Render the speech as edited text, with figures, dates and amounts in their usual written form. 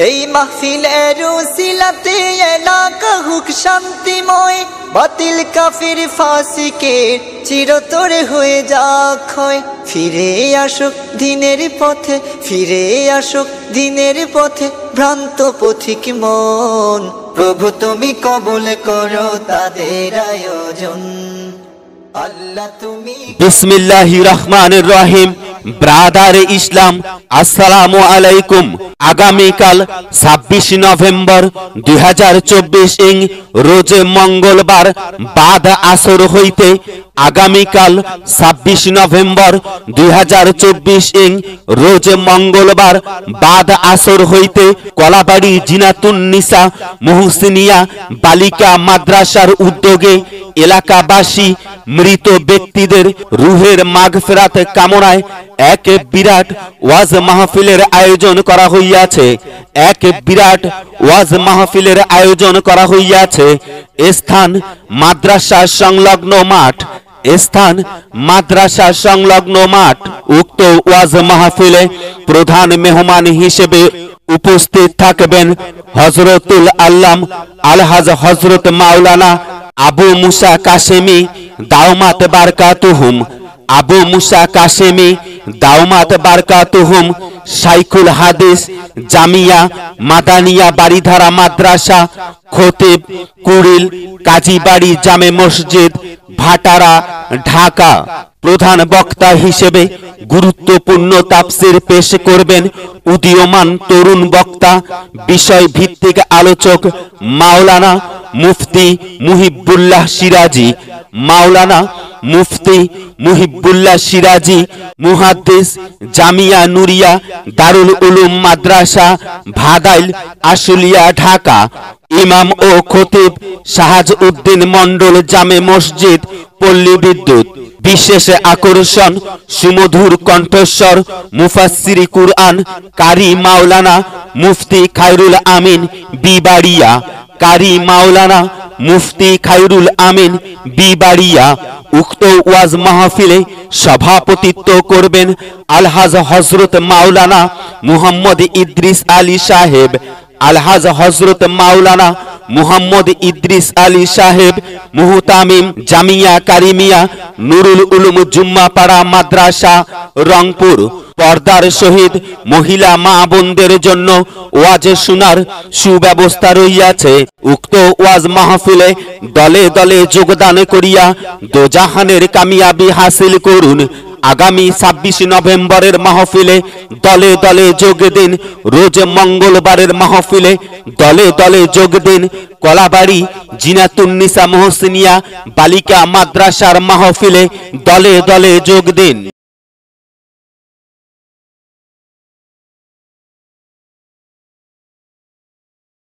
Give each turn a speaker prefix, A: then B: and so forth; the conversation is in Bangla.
A: এই মাহফিলের উসিলাতে এলাকা হুক শান্তিময়, বাতিল কাফির ফাসিকের চিরতরে হয়ে যাক ক্ষয়। ফিরে আসুক দিনের পথে, ফিরে আসুক দিনের পথে ভ্রান্ত পথিক মন। প্রভু তুমি কবুল করো তাদের আয়োজন। আল্লাহ তুমি।
B: বিসমিল্লাহির রহমানির রহিম। ব্রাদার ইসলাম, আসসালামু আলাইকুম। আগামীকাল 26 নভেম্বর 2024 ইং রোজ মঙ্গলবার বাদ আসর হইতে আগামীকাল 26 নভেম্বর 2024 ইং রোজ মঙ্গলবার বাদ আসর হইতে কলাবাড়ি জিনাতুন নিসা মুহসিনিয়া বালিকা মাদ্রাসার উদ্যোগে এলাকাবাসী মৃত ব্যক্তিদের রুহের মাগফিরাত কামনায় এক বিরাট ওয়াজ মাহফিলের আয়োজন করা হইয়াছে। এক বিরাট ওয়াজ মাহফিলের আয়োজন করা হইয়াছে। স্থান মাদ্রাসা সংলগ্ন মাঠ, স্থান মাদ্রাসা সংলগ্ন মাঠ। উক্ত ওয়াজ মাহফিলে প্রধান মেহমান হিসেবে উপস্থিত থাকবেন হযরতুল আল্লাম আলহাজ হযরত মাওলানা আবু মুসা কাশেমি দাওমাত বারকাতুহুম, আবু মুসা কাশেমি দাওমাত বারকাতুহুম, শাইখুল হাদিস জামিয়া মাদানিয়া বাড়িধারা মাদ্রাসা, খতিব কুড়িল কাজীবাড়ি জামে মসজিদ ভাটারা ঢাকা। প্রধান বক্তা হিসেবে গুরুত্বপূর্ণ তাফসির পেশ করবেন উদীয়মান তরুণ বক্তা, বিষয় ভিত্তিক আলোচক মাওলানা মুফতি মুহিবুল্লাহ সিরাজি, মাওলানা মুফতি মুহিবুল্লাহ সিরাজি, মুহাদ্দিস জামিয়া নুরিয়া দারুল উলুম মাদ্রাসা ভাদাইল আশুলিয়া ঢাকা। ইমাম ও খতিব শাহাজউদ্দিন মন্ডল জামে মসজিদ পল্লী বিদ্যুৎ। বিশেষ আকর্ষণ সুমধুর কণ্ঠস্বর মুফাসসিরি কুরআন কারি মাওলানা মুফতি খায়রুল আমিন বিবাড়িয়া, কারি মাওলানা মুফতি খায়রুল আমিন বিবাড়িয়া। উক্ত ওয়াজ মাহফিলে সভাপতিত্ব করবেন আলহাজ হযরত মাওলানা মুহাম্মদ ইদ্রিস আলী সাহেব, আলহাজ হযরত মাওলানা মুহাম্মদ ইদ্রিস আলী সাহেব মুহতামিম জামিয়া কারিমিয়া নুরুল উলুম জুম্মাপাড়া মাদ্রাসা রংপুর। পর্দার সহিত মহিলা মা বোনদের জন্য ওয়াজ শোনার সুব্যবস্থা রইয়াছে। উক্ত ওয়াজ মাহফিলে দলে দলে যোগদান করিয়া দোজাহানের কামিয়াবি হাসিল করুন। আগামী 26 নভেম্বরের মাহফিলে দলে দলে যোগ দিন। রোজ মঙ্গলবারের মাহফিলে দলে দলে যোগ দিন। কলাবাড়ি জিনাতুন নিসা মুহসিনিয়া বালিকা মাদ্রাসার মাহফিলে দলে দলে যোগ দিন।